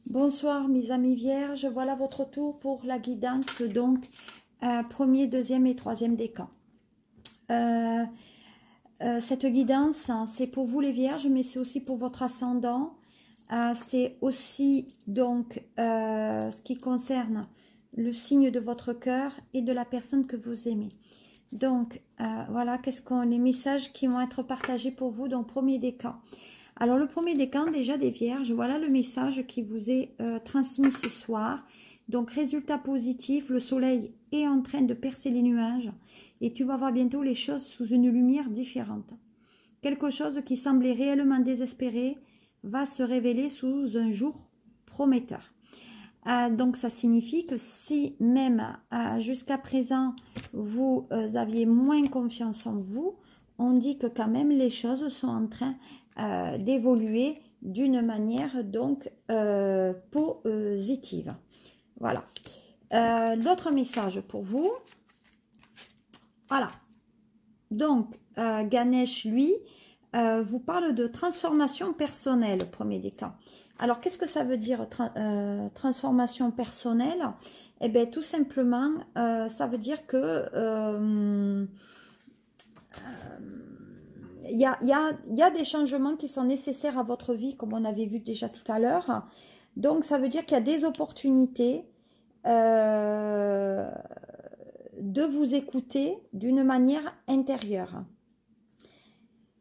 Bonsoir mes amis vierges, voilà votre tour pour la guidance, donc premier, deuxième et troisième décan. Cette guidance, hein, c'est pour vous les vierges, mais c'est aussi pour votre ascendant. C'est aussi donc ce qui concerne le signe de votre cœur et de la personne que vous aimez. Donc voilà, les messages qui vont être partagés pour vous dans le premier décan. Alors le premier décan déjà des vierges, voilà le message qui vous est transmis ce soir. Donc résultat positif, le soleil est en train de percer les nuages et tu vas voir bientôt les choses sous une lumière différente. Quelque chose qui semblait réellement désespéré va se révéler sous un jour prometteur. Donc ça signifie que si même jusqu'à présent vous aviez moins confiance en vous, on dit que quand même les choses sont en train d'évoluer d'une manière donc positive. Voilà. D'autres messages pour vous. Voilà. Donc Ganesh, lui, vous parle de transformation personnelle, premier décan. Alors, qu'est-ce que ça veut dire transformation personnelle? Eh bien, tout simplement, ça veut dire que il y a des changements qui sont nécessaires à votre vie, comme on avait vu déjà tout à l'heure. Donc, ça veut dire qu'il y a des opportunités de vous écouter d'une manière intérieure.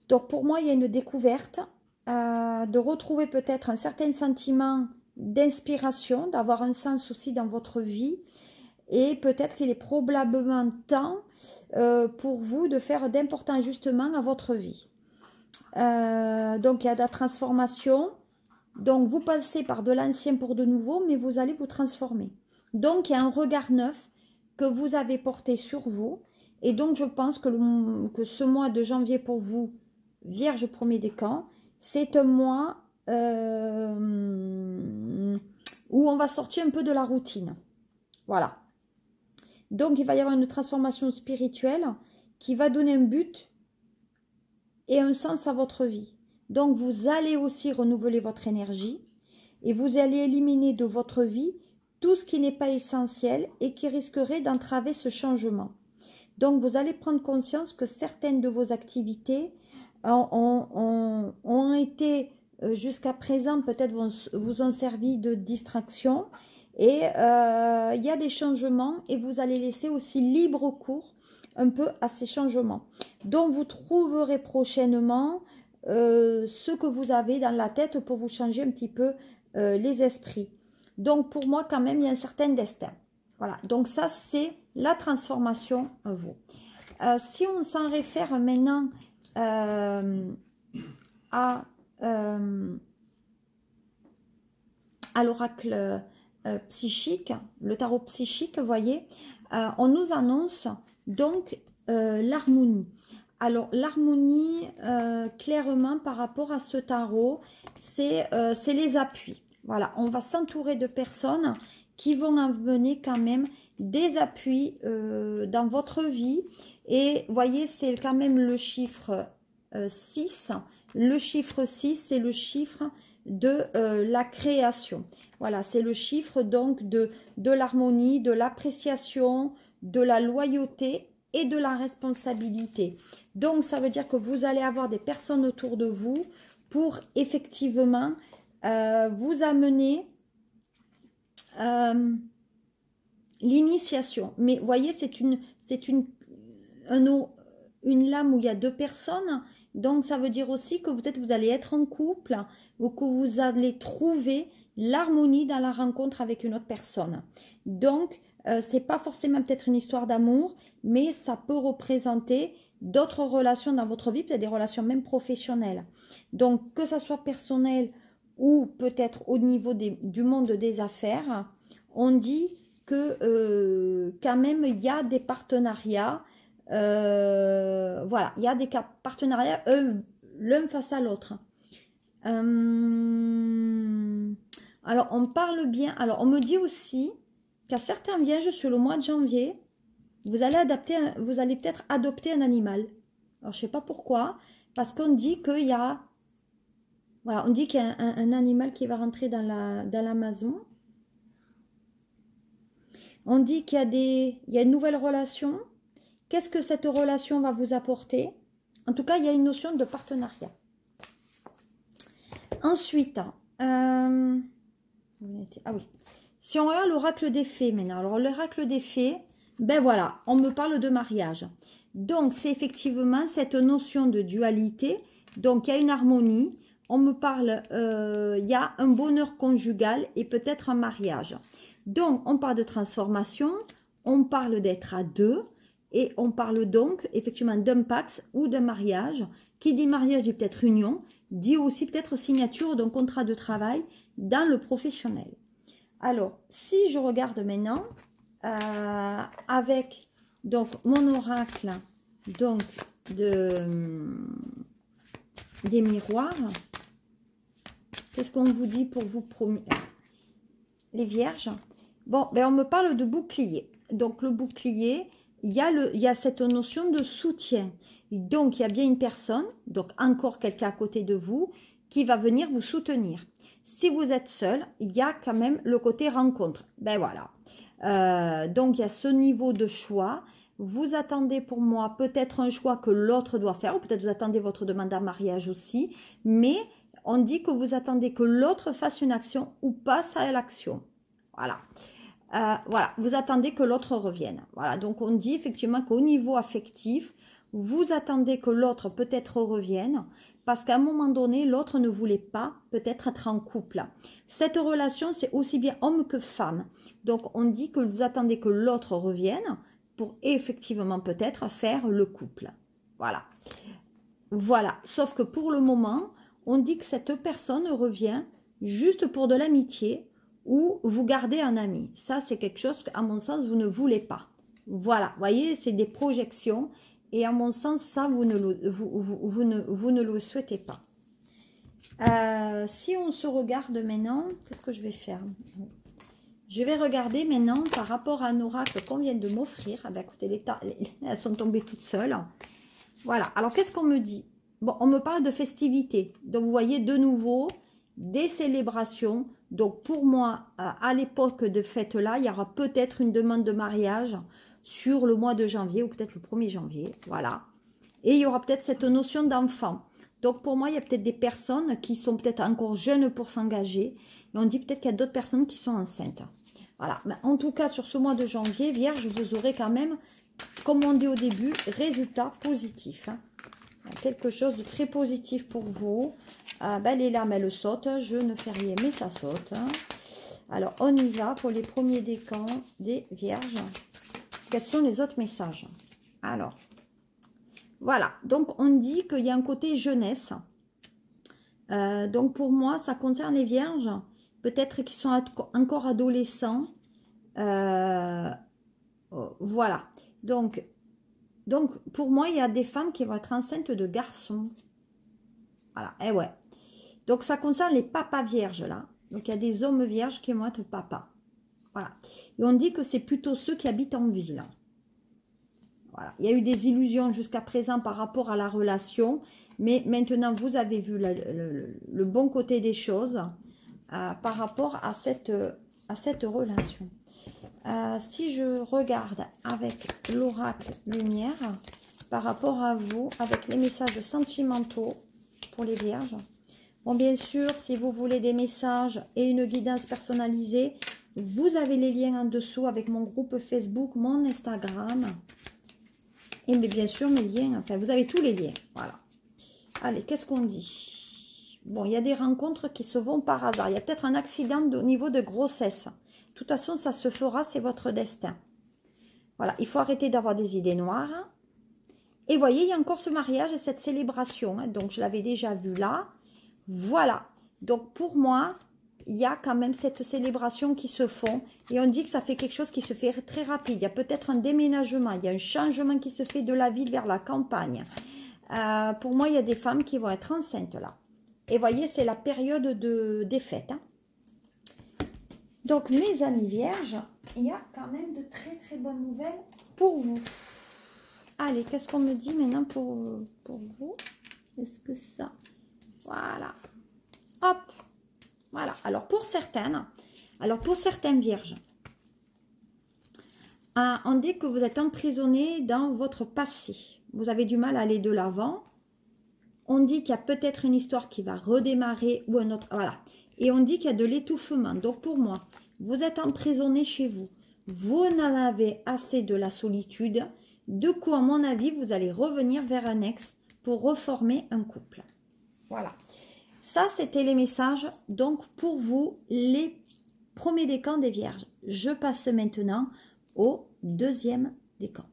Donc, pour moi, il y a une découverte, de retrouver peut-être un certain sentiment d'inspiration, d'avoir un sens aussi dans votre vie. Et peut-être qu'il est probablement temps pour vous de faire d'importants ajustements à votre vie. Donc, il y a de la transformation. Donc, vous passez par de l'ancien pour de nouveau, mais vous allez vous transformer. Donc, il y a un regard neuf que vous avez porté sur vous. Et donc, je pense que ce mois de janvier pour vous, Vierge premier décan, c'est un mois où on va sortir un peu de la routine. Voilà. Donc, il va y avoir une transformation spirituelle qui va donner un but et un sens à votre vie. Donc, vous allez aussi renouveler votre énergie et vous allez éliminer de votre vie tout ce qui n'est pas essentiel et qui risquerait d'entraver ce changement. Donc, vous allez prendre conscience que certaines de vos activités ont été jusqu'à présent, peut-être vous ont servi de distraction. Et il y a des changements et vous allez laisser aussi libre cours un peu à ces changements. Donc, vous trouverez prochainement ce que vous avez dans la tête pour vous changer un petit peu les esprits. Donc, pour moi, quand même, il y a un certain destin. Voilà, donc ça, c'est la transformation en vous. Si on s'en réfère maintenant à l'oracle psychique, le tarot psychique, vous voyez, on nous annonce donc l'harmonie. Alors, l'harmonie, clairement, par rapport à ce tarot, c'est les appuis. Voilà, on va s'entourer de personnes qui vont amener quand même des appuis dans votre vie. Et vous voyez, c'est quand même le chiffre 6. Le chiffre 6, c'est le chiffre de la création. Voilà, c'est le chiffre donc de l'harmonie, de l'appréciation, de la loyauté et de la responsabilité. Donc, ça veut dire que vous allez avoir des personnes autour de vous pour effectivement vous amener l'initiation. Mais vous voyez, c'est une lame où il y a deux personnes. Donc, ça veut dire aussi que peut-être vous allez être en couple ou que vous allez trouver l'harmonie dans la rencontre avec une autre personne. Donc, c'est pas forcément peut-être une histoire d'amour, mais ça peut représenter d'autres relations dans votre vie, peut-être des relations même professionnelles. Donc, que ça soit personnel ou peut-être au niveau du monde des affaires, on dit que quand même, il y a des partenariats. Voilà, il y a des partenariats l'un face à l'autre. Alors, on parle bien. Alors, on me dit aussi qu'à certains vierges, sur le mois de janvier, vous allez peut-être adopter un animal. Alors, je ne sais pas pourquoi, parce qu'on dit qu'il y a Voilà, on dit qu'il y a un animal qui va rentrer dans la maison. On dit qu'il y a une nouvelle relation. Qu'est-ce que cette relation va vous apporter? En tout cas, il y a une notion de partenariat. Ensuite, ah oui. Si on regarde l'oracle des fées maintenant, alors l'oracle des fées, ben voilà, on me parle de mariage. Donc, c'est effectivement cette notion de dualité. Donc, il y a une harmonie. On me parle, il y a un bonheur conjugal et peut-être un mariage. Donc, on parle de transformation, on parle d'être à deux et on parle donc effectivement d'un pacte ou d'un mariage. Qui dit mariage dit peut-être union, dit aussi peut-être signature d'un contrat de travail dans le professionnel. Alors, si je regarde maintenant avec donc mon oracle donc des miroirs, qu'est-ce qu'on vous dit pour vous les vierges? Bon, ben on me parle de bouclier. Donc le bouclier, il y a cette notion de soutien. Donc il y a bien une personne, donc encore quelqu'un à côté de vous, qui va venir vous soutenir. Si vous êtes seul, il y a quand même le côté rencontre. Ben voilà. Donc il y a ce niveau de choix. Vous attendez pour moi peut-être un choix que l'autre doit faire, ou peut-être vous attendez votre demande en mariage aussi, mais on dit que vous attendez que l'autre fasse une action ou passe à l'action. Voilà. Voilà, vous attendez que l'autre revienne. Voilà, donc on dit effectivement qu'au niveau affectif, vous attendez que l'autre peut-être revienne parce qu'à un moment donné, l'autre ne voulait pas peut-être être en couple. Cette relation, c'est aussi bien homme que femme. Donc on dit que vous attendez que l'autre revienne pour effectivement peut-être faire le couple. Voilà. Voilà, sauf que pour le moment, on dit que cette personne revient juste pour de l'amitié ou vous gardez un ami. Ça, c'est quelque chose qu'à mon sens, vous ne voulez pas. Voilà, vous voyez, c'est des projections. Et à mon sens, ça, vous ne le souhaitez pas. Si on se regarde maintenant, qu'est-ce que je vais faire? Je vais regarder maintenant par rapport à un oracle qu'on vient de m'offrir. Ah ben, écoutez, elles sont tombées toutes seules. Voilà, alors qu'est-ce qu'on me dit? Bon, on me parle de festivités. Donc, vous voyez de nouveau des célébrations. Donc, pour moi, à l'époque de fête-là, il y aura peut-être une demande de mariage sur le mois de janvier ou peut-être le 1er janvier. Voilà. Et il y aura peut-être cette notion d'enfant. Donc, pour moi, il y a peut-être des personnes qui sont peut-être encore jeunes pour s'engager. Et on dit peut-être qu'il y a d'autres personnes qui sont enceintes. Voilà. Mais en tout cas, sur ce mois de janvier, Vierge, vous aurez quand même, comme on dit au début, résultat positif. Hein. Quelque chose de très positif pour vous. Ben, les lames, elles sautent. Je ne fais rien, mais ça saute. Hein. Alors, on y va pour les premiers décans des Vierges. Quels sont les autres messages? Alors, voilà. Donc, on dit qu'il y a un côté jeunesse. Donc, pour moi, ça concerne les Vierges. Peut-être qu'ils sont encore adolescents. Voilà. Donc, pour moi, il y a des femmes qui vont être enceintes de garçons. Voilà, et ouais. Donc, ça concerne les papas vierges, là. Donc, il y a des hommes vierges qui vont être papas. Voilà. Et on dit que c'est plutôt ceux qui habitent en ville. Voilà. Il y a eu des illusions jusqu'à présent par rapport à la relation. Mais maintenant, vous avez vu le bon côté des choses par rapport à cette relation. Si je regarde avec l'oracle lumière par rapport à vous, avec les messages sentimentaux pour les vierges. Bon, bien sûr, si vous voulez des messages et une guidance personnalisée, vous avez les liens en dessous avec mon groupe Facebook, mon Instagram. Et mais bien sûr, mes liens, enfin, vous avez tous les liens. Voilà. Allez, qu'est-ce qu'on dit? Bon, il y a des rencontres qui se vont par hasard. Il y a peut-être un accident au niveau de grossesse. De toute façon, ça se fera, c'est votre destin. Voilà, il faut arrêter d'avoir des idées noires. Et voyez, il y a encore ce mariage et cette célébration. Hein, donc, je l'avais déjà vu là. Voilà. Donc, pour moi, il y a quand même cette célébration qui se font. Et on dit que ça fait quelque chose qui se fait très rapide. Il y a peut-être un déménagement. Il y a un changement qui se fait de la ville vers la campagne. Pour moi, il y a des femmes qui vont être enceintes là. Et voyez, c'est la période des fêtes. Hein. Donc, mes amis vierges, il y a quand même de très très bonnes nouvelles pour vous. Allez, qu'est-ce qu'on me dit maintenant pour vous? Est-ce que ça... Voilà. Alors, pour certaines, pour certaines vierges, on dit que vous êtes emprisonné dans votre passé. Vous avez du mal à aller de l'avant. On dit qu'il y a peut-être une histoire qui va redémarrer ou un autre. Voilà. Et on dit qu'il y a de l'étouffement. Donc, pour moi, vous êtes emprisonné chez vous. Vous en avez assez de la solitude. Du coup, à mon avis, vous allez revenir vers un ex pour reformer un couple. Voilà. Ça, c'était les messages. Donc, pour vous, les premiers décans des vierges. Je passe maintenant au deuxième décan.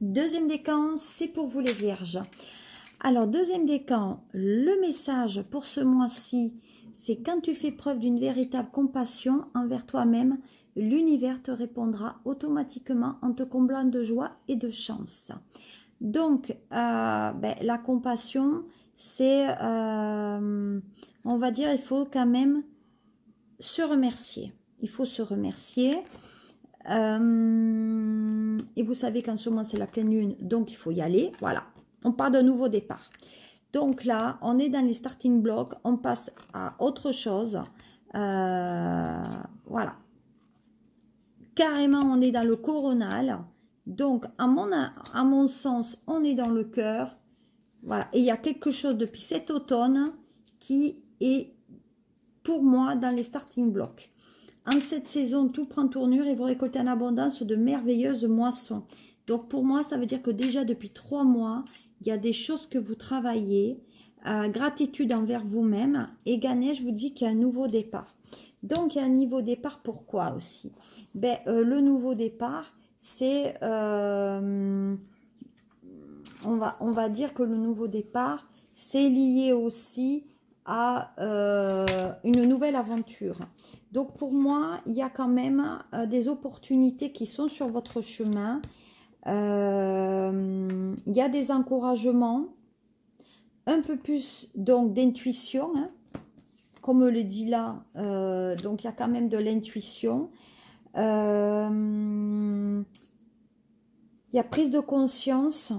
Deuxième décan, c'est pour vous les vierges. Alors, deuxième décan, le message pour ce mois-ci, c'est quand tu fais preuve d'une véritable compassion envers toi-même, l'univers te répondra automatiquement en te comblant de joie et de chance. Donc, la compassion, c'est, on va dire, il faut quand même se remercier. Il faut se remercier. Et vous savez qu'en ce moment, c'est la pleine lune, donc il faut y aller. Voilà, on part d'un nouveau départ. Donc là, on est dans les starting blocks, on passe à autre chose. Voilà. Carrément, on est dans le coronal. Donc, à mon sens, on est dans le cœur. Voilà. Et il y a quelque chose depuis cet automne qui est, pour moi, dans les starting blocks. En cette saison, tout prend tournure et vous récoltez en abondance de merveilleuses moissons. Donc, pour moi, ça veut dire que déjà depuis 3 mois, il y a des choses que vous travaillez. Gratitude envers vous-même. Et Ganesh, je vous dis qu'il y a un nouveau départ. Donc, il y a un nouveau départ. Pourquoi aussi? Le nouveau départ, c'est... on va dire que le nouveau départ, c'est lié aussi à une nouvelle aventure. Donc, pour moi, il y a quand même des opportunités qui sont sur votre chemin. Il y a des encouragements, un peu plus donc d'intuition, hein, comme le dit là. Donc, il y a quand même de l'intuition. Il y a prise de conscience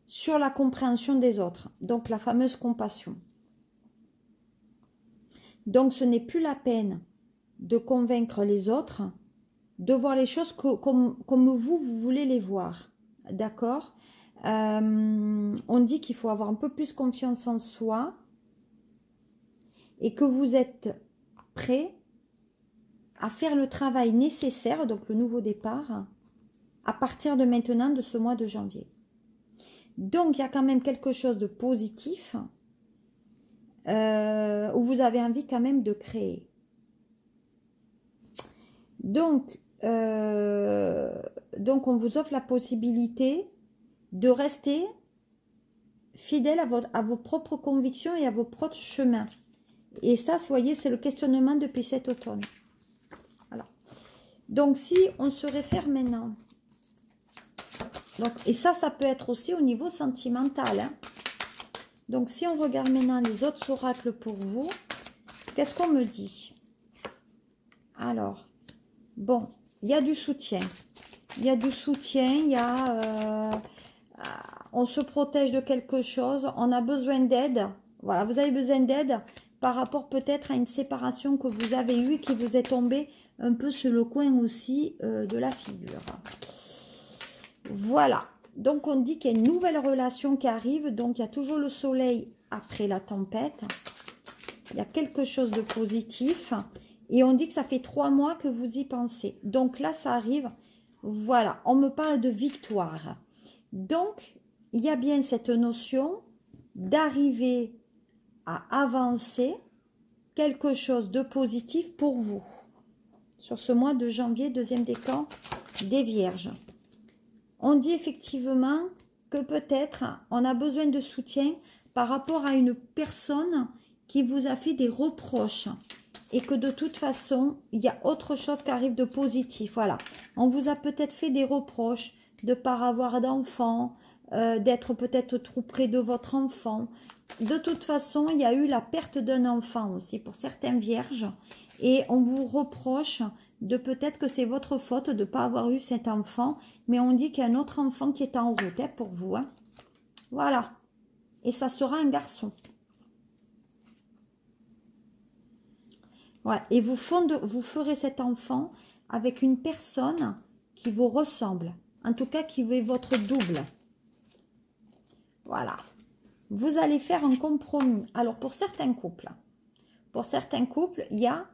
sur la compréhension des autres. Donc, la fameuse compassion. Donc, ce n'est plus la peine de convaincre les autres, de voir les choses comme vous voulez les voir. D'accord? On dit qu'il faut avoir un peu plus confiance en soi et que vous êtes prêt à faire le travail nécessaire, donc le nouveau départ, à partir de maintenant, de ce mois de janvier. Donc, il y a quand même quelque chose de positif où vous avez envie quand même de créer. Donc, on vous offre la possibilité de rester fidèle à vos propres convictions et à vos propres chemins. Et ça, vous voyez, c'est le questionnement depuis cet automne. Voilà. Donc, si on se réfère maintenant, donc, et ça peut être aussi au niveau sentimental, hein. Donc, si on regarde maintenant les autres oracles pour vous, qu'est-ce qu'on me dit? Alors, bon, il y a du soutien. Il y a du soutien, il y a... on se protège de quelque chose, on a besoin d'aide. Voilà, vous avez besoin d'aide par rapport peut-être à une séparation que vous avez eue, qui vous est tombée un peu sur le coin aussi de la figure. Voilà. Donc, on dit qu'il y a une nouvelle relation qui arrive. Donc, il y a toujours le soleil après la tempête. Il y a quelque chose de positif. Et on dit que ça fait 3 mois que vous y pensez. Donc, là, ça arrive. Voilà. On me parle de victoire. Donc, il y a bien cette notion d'arriver à avancer quelque chose de positif pour vous. Sur ce mois de janvier, deuxième décan des Vierges. On dit effectivement que peut-être on a besoin de soutien par rapport à une personne qui vous a fait des reproches et que de toute façon, il y a autre chose qui arrive de positif. Voilà, on vous a peut-être fait des reproches de ne pas avoir d'enfant, d'être peut-être trop près de votre enfant. De toute façon, il y a eu la perte d'un enfant aussi pour certaines vierges et on vous reproche de peut-être que c'est votre faute de ne pas avoir eu cet enfant, mais on dit qu'il y a un autre enfant qui est en route, hein, pour vous. Hein. Voilà. Et ça sera un garçon. Ouais, et vous ferez cet enfant avec une personne qui vous ressemble. En tout cas, qui est votre double. Voilà. Vous allez faire un compromis. Alors, pour certains couples, il y a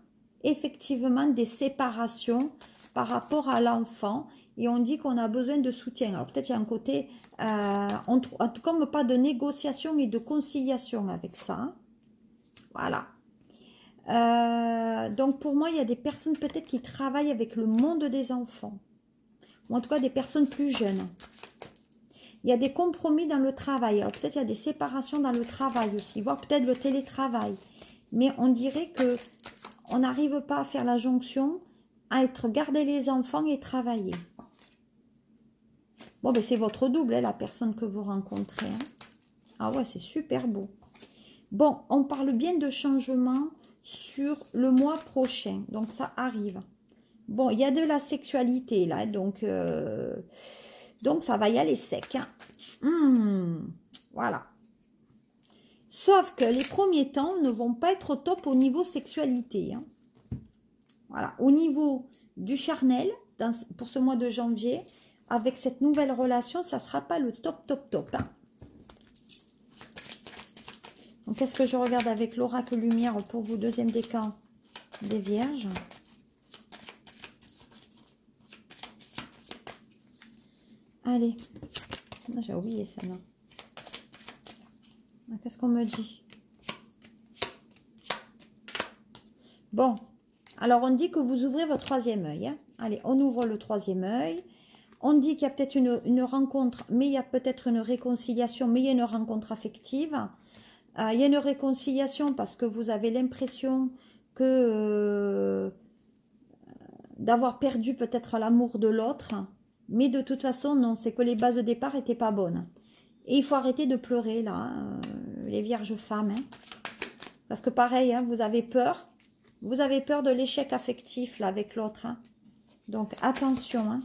effectivement des séparations par rapport à l'enfant. Et on dit qu'on a besoin de soutien. Alors, peut-être il y a un côté, en tout cas, pas de négociation et de conciliation avec ça. Voilà. Donc, pour moi, il y a des personnes peut-être qui travaillent avec le monde des enfants. Ou en tout cas, des personnes plus jeunes. Il y a des compromis dans le travail. Alors, peut-être il y a des séparations dans le travail aussi. Voire peut-être le télétravail. Mais on dirait que on n'arrive pas à faire la jonction entre garder les enfants et travailler. Bon, ben c'est votre double, hein, la personne que vous rencontrez. Hein. Ah ouais, c'est super beau. Bon, on parle bien de changement sur le mois prochain. Donc, ça arrive. Bon, il y a de la sexualité, là. Donc ça va y aller sec. Hein. Voilà. Sauf que les premiers temps ne vont pas être au top au niveau sexualité. Hein. Voilà. Au niveau du charnel, pour ce mois de janvier, avec cette nouvelle relation, ça ne sera pas le top. Hein. Donc, qu'est-ce que je regarde avec l'oracle lumière pour vous, deuxième décan des vierges? Allez. J'ai oublié ça, non. Qu'est-ce qu'on me dit? Bon. Alors, on dit que vous ouvrez votre troisième œil. Hein. Allez, on ouvre le troisième œil. On dit qu'il y a peut-être une rencontre, mais il y a peut-être une réconciliation, mais il y a une rencontre affective. Il y a une réconciliation parce que vous avez l'impression que d'avoir perdu peut-être l'amour de l'autre. Mais de toute façon, non, c'est que les bases de départ n'étaient pas bonnes. Et il faut arrêter de pleurer, là, les vierges femmes. Hein. Parce que pareil, hein, vous avez peur. Vous avez peur de l'échec affectif, là, avec l'autre. Hein. Donc, attention. Hein.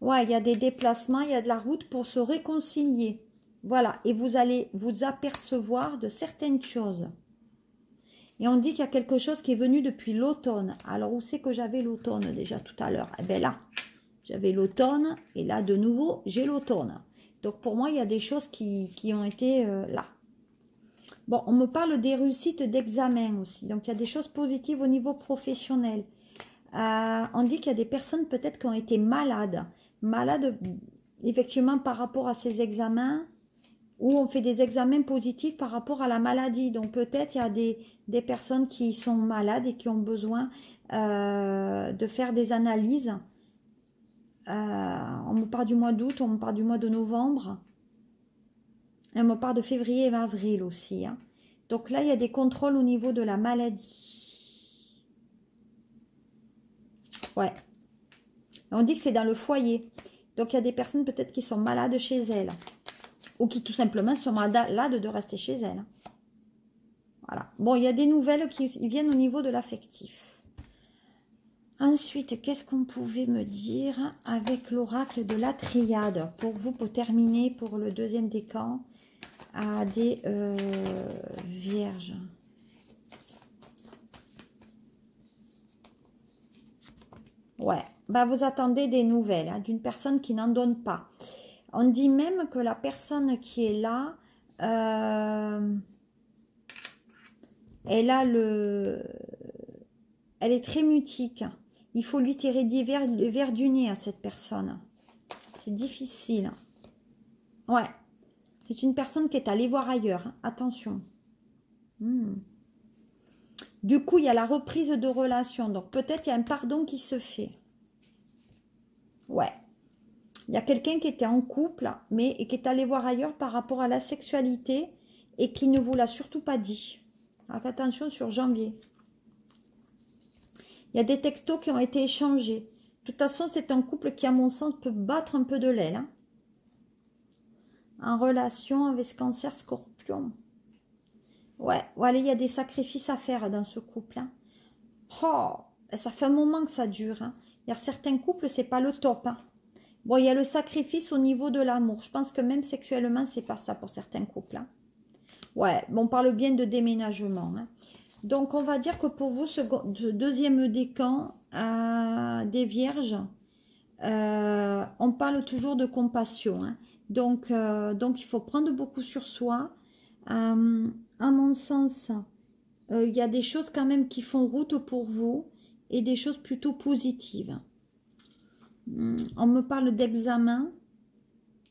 Ouais, il y a des déplacements, il y a de la route pour se réconcilier. Voilà, et vous allez vous apercevoir de certaines choses. Et on dit qu'il y a quelque chose qui est venu depuis l'automne. Alors, où c'est que j'avais l'automne déjà tout à l'heure? Eh bien là, j'avais l'automne, et là, de nouveau, j'ai l'automne. Donc, pour moi, il y a des choses qui ont été là. Bon, on me parle des réussites d'examen aussi. Donc, il y a des choses positives au niveau professionnel. On dit qu'il y a des personnes peut-être qui ont été malades. Malades, effectivement, par rapport à ces examens, où on fait des examens positifs par rapport à la maladie. Donc, peut-être il y a des personnes qui sont malades et qui ont besoin de faire des analyses. On me parle du mois d'août, on me parle du mois de novembre. Et on me parle de février et avril aussi. Hein. Donc là, il y a des contrôles au niveau de la maladie. Ouais. On dit que c'est dans le foyer. Donc, il y a des personnes peut-être qui sont malades chez elles. Ou qui tout simplement sont malades de rester chez elles. Voilà. Bon, il y a des nouvelles qui viennent au niveau de l'affectif. Ensuite, qu'est-ce qu'on pouvait me dire avec l'oracle de la triade? Pour vous, pour terminer, pour le deuxième décan, à des vierges. Ouais, bah vous attendez des nouvelles hein, d'une personne qui n'en donne pas. On dit même que la personne qui est là, elle est très mutique. Il faut lui tirer le verre du nez à cette personne. C'est difficile. Ouais. C'est une personne qui est allée voir ailleurs. Hein. Attention. Du coup, il y a la reprise de relation. Donc, peut-être il y a un pardon qui se fait. Ouais. Il y a quelqu'un qui était en couple, mais qui est allé voir ailleurs par rapport à la sexualité et qui ne vous l'a surtout pas dit. Donc, attention sur janvier. Il y a des textos qui ont été échangés. De toute façon, c'est un couple qui, à mon sens, peut battre un peu de l'aile. Hein. En relation avec ce cancer scorpion. Ouais, voilà, il y a des sacrifices à faire dans ce couple. Hein. Oh, ça fait un moment que ça dure. Hein. Il y a certains couples, c'est pas le top. Hein. Bon, il y a le sacrifice au niveau de l'amour. Je pense que même sexuellement, c'est pas ça pour certains couples. Hein. Ouais, bon, on parle bien de déménagement. Hein. Donc, on va dire que pour vous, ce deuxième décan des vierges, on parle toujours de compassion. Hein. Donc, il faut prendre beaucoup sur soi. À mon sens, il y a des choses quand même qui font route pour vous et des choses plutôt positives. On me parle d'examen.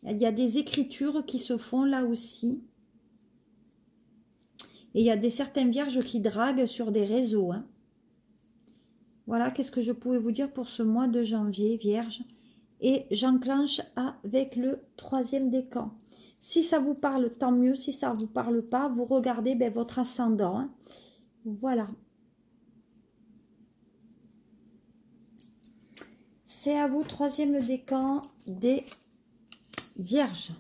Il y a des écritures qui se font là aussi. Et il y a certaines vierges qui draguent sur des réseaux. Hein. Voilà, qu'est-ce que je pouvais vous dire pour ce mois de janvier, vierge. Et j'enclenche avec le troisième décan. Si ça vous parle, tant mieux. Si ça ne vous parle pas, vous regardez votre ascendant. Hein. Voilà. C'est à vous, troisième décan des vierges.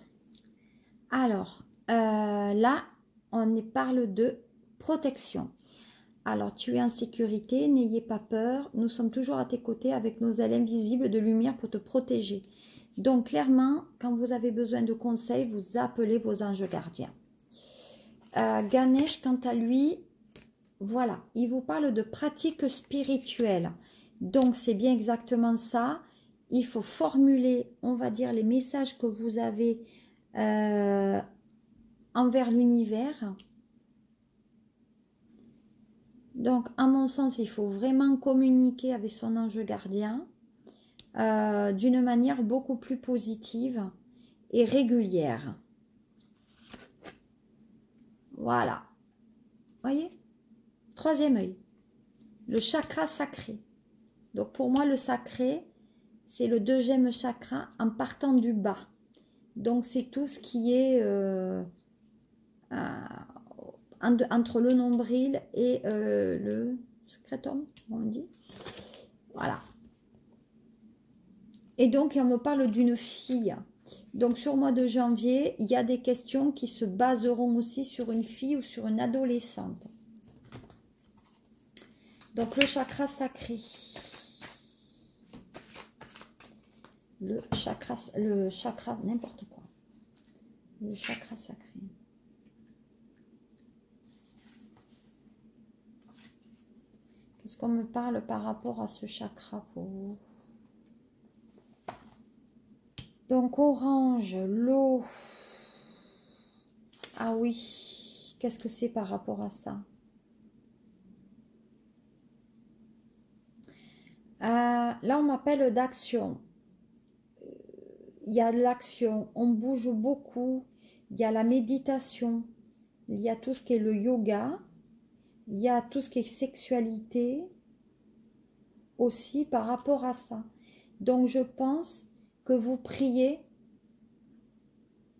Alors, là, on parle de protection. Alors, tu es en sécurité, n'ayez pas peur. Nous sommes toujours à tes côtés avec nos ailes invisibles de lumière pour te protéger. Donc, clairement, quand vous avez besoin de conseils, vous appelez vos anges gardiens. Ganesh, quant à lui, voilà, il vous parle de pratiques spirituelles. Donc, c'est bien exactement ça. Il faut formuler, on va dire, les messages que vous avez envers l'univers. Donc, à mon sens, il faut vraiment communiquer avec son ange gardien d'une manière beaucoup plus positive et régulière. Voilà. Voyez? Troisième œil. Le chakra sacré. Donc, pour moi, le sacré, c'est le deuxième chakra en partant du bas. Donc, c'est tout ce qui est entre le nombril et le scrotum, on dit. Voilà. Et donc, on me parle d'une fille. Donc, sur le mois de janvier, il y a des questions qui se baseront aussi sur une fille ou sur une adolescente. Donc, le chakra sacré. Le chakra, n'importe quoi. Le chakra sacré. Qu'est-ce qu'on me parle par rapport à ce chakra pour vous? Donc, orange, l'eau. Ah oui, qu'est-ce que c'est par rapport à ça? Là, on m'appelle d'action. Il y a de l'action, on bouge beaucoup. Il y a la méditation. Il y a tout ce qui est le yoga. Il y a tout ce qui est sexualité aussi par rapport à ça. Donc, je pense que vous priez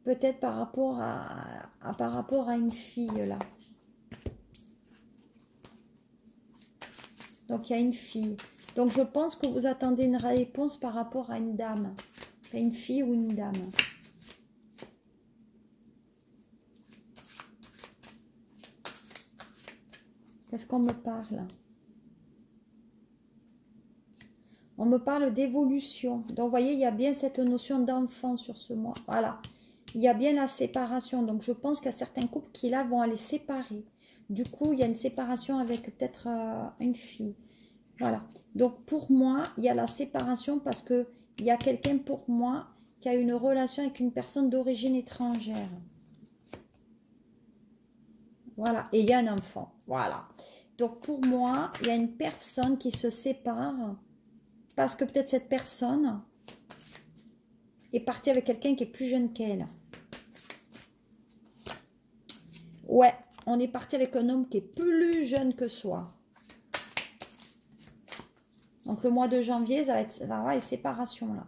peut-être par rapport à une fille là. Donc, il y a une fille. Donc, je pense que vous attendez une réponse par rapport à une dame. Une fille ou une dame. Qu'est-ce qu'on me parle? On me parle d'évolution. Donc, vous voyez, il y a bien cette notion d'enfant sur ce mois. Voilà. Il y a bien la séparation. Donc, je pense qu'il y a certains couples qui, là, vont aller séparer. Du coup, il y a une séparation avec peut-être une fille. Voilà. Donc, pour moi, il y a la séparation parce qu'il y a quelqu'un, pour moi, qui a une relation avec une personne d'origine étrangère. Voilà. Et il y a un enfant. Voilà. Donc, pour moi, il y a une personne qui se sépare parce que peut-être cette personne est partie avec quelqu'un qui est plus jeune qu'elle. Ouais, on est parti avec un homme qui est plus jeune que soi. Donc, le mois de janvier, ça va avoir les séparations, là.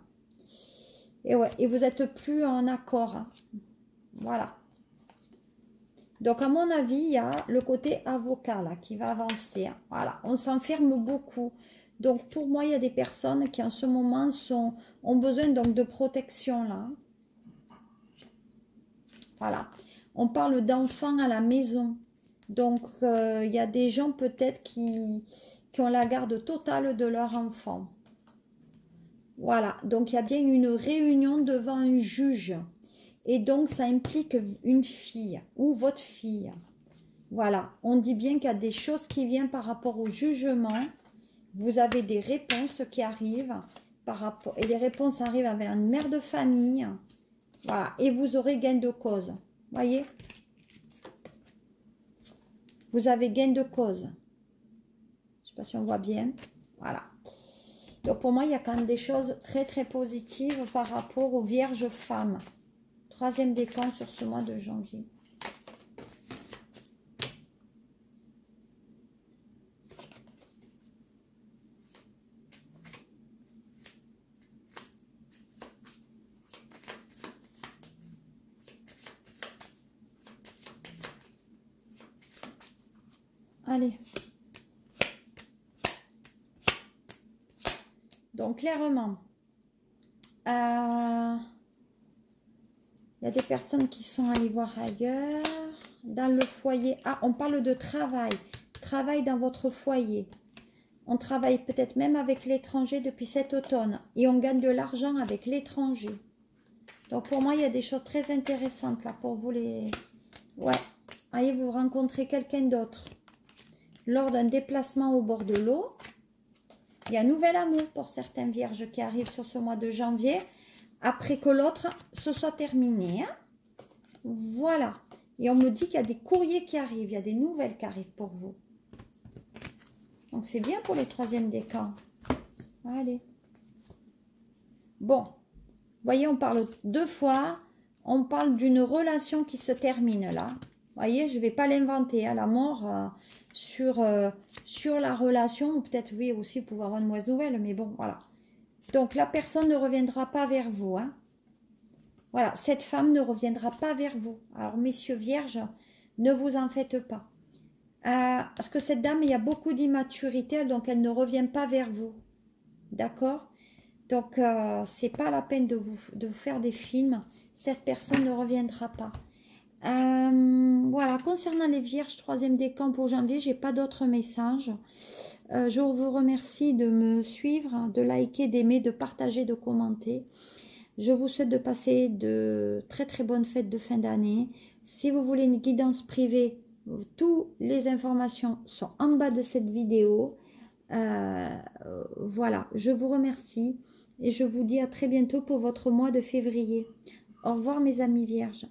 Et ouais, et vous n'êtes plus en accord. Hein. Voilà. Donc, à mon avis, il y a le côté avocat, là, qui va avancer. Hein. Voilà, on s'enferme beaucoup. Donc, pour moi, il y a des personnes qui, en ce moment, ont besoin donc de protection, là. Voilà. On parle d'enfants à la maison. Donc, il y a des gens, peut-être, qui ont la garde totale de leur enfant. Voilà. Donc, il y a bien une réunion devant un juge. Et donc, ça implique une fille ou votre fille. Voilà, on dit bien qu'il y a des choses qui viennent par rapport au jugement. Vous avez des réponses qui arrivent par rapport, et les réponses arrivent avec une mère de famille. Voilà, et vous aurez gain de cause. Voyez? Vous avez gain de cause. Je ne sais pas si on voit bien. Voilà. Donc pour moi, il y a quand même des choses très très positives par rapport aux vierges femmes. Troisième décan sur ce mois de janvier. Allez. Donc, clairement, il y a des personnes qui sont allées voir ailleurs. Dans le foyer. Ah, on parle de travail. Travail dans votre foyer. On travaille peut-être même avec l'étranger depuis cet automne. Et on gagne de l'argent avec l'étranger. Donc, pour moi, il y a des choses très intéressantes là pour vous les... Ouais. Allez, vous rencontrez quelqu'un d'autre. Lors d'un déplacement au bord de l'eau, il y a un nouvel amour pour certains vierges qui arrivent sur ce mois de janvier, après que l'autre se soit terminé. Hein. Voilà. Et on me dit qu'il y a des courriers qui arrivent, il y a des nouvelles qui arrivent pour vous. Donc c'est bien pour les troisièmes décans. Allez. Bon. Vous voyez, on parle deux fois. On parle d'une relation qui se termine là. Vous voyez, je ne vais pas l'inventer. À la mort... sur la relation, ou peut-être oui aussi vous pouvez avoir une mauvaise nouvelle, mais bon, voilà. Donc la personne ne reviendra pas vers vous. Hein. Voilà, cette femme ne reviendra pas vers vous. Alors messieurs vierges, ne vous en faites pas. Parce que cette dame, il y a beaucoup d'immaturité, donc elle ne revient pas vers vous. D'accord? Donc c'est pas la peine de vous faire des films. Cette personne ne reviendra pas. Voilà, concernant les vierges, troisième décan pour janvier, j'ai pas d'autres messages. Je vous remercie de me suivre, de liker, d'aimer, de partager, de commenter. Je vous souhaite de passer de très très bonnes fêtes de fin d'année. Si vous voulez une guidance privée, toutes les informations sont en bas de cette vidéo. Voilà, je vous remercie et je vous dis à très bientôt pour votre mois de février. Au revoir mes amis vierges.